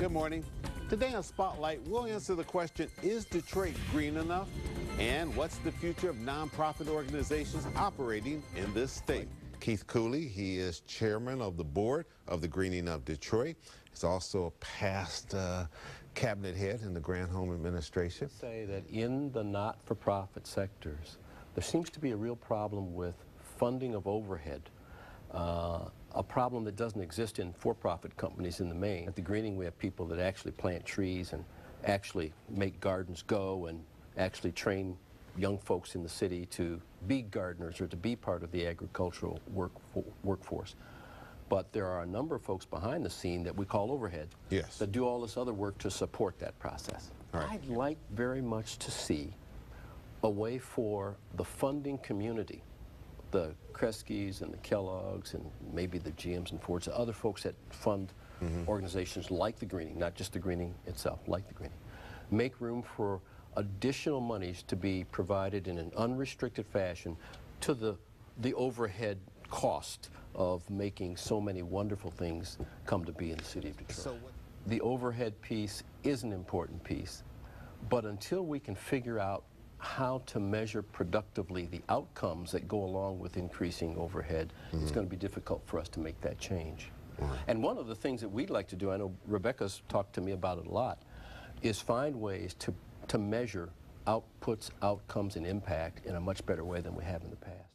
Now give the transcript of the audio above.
Good morning. Today on Spotlight, we'll answer the question, is Detroit green enough? And what's the future of nonprofit organizations operating in this state? Keith Cooley, he is chairman of the board of the Greening of Detroit. He's also a past cabinet head in the Granholm administration. Say that in the not-for-profit sectors, there seems to be a real problem with funding of overhead. A problem that doesn't exist in for-profit companies in the main. At the Greening, we have people that actually plant trees and actually make gardens go and actually train young folks in the city to be gardeners or to be part of the agricultural workforce. But there are a number of folks behind the scene that we call overhead, yes, that do all this other work to support that process. Right. I'd like very much to see a way for the funding community, the Kreskes and the Kellogg's and maybe the GMs and Fords, the other folks that fund organizations like the Greening, not just the Greening itself, like the Greening, make room for additional monies to be provided in an unrestricted fashion to the overhead cost of making so many wonderful things come to be in the city of Detroit. So the overhead piece is an important piece, but until we can figure out how to measure productively the outcomes that go along with increasing overhead, it's going to be difficult for us to make that change. And one of the things that we'd like to do, I know Rebecca's talked to me about it a lot, is find ways to measure outputs, outcomes, and impact in a much better way than we have in the past.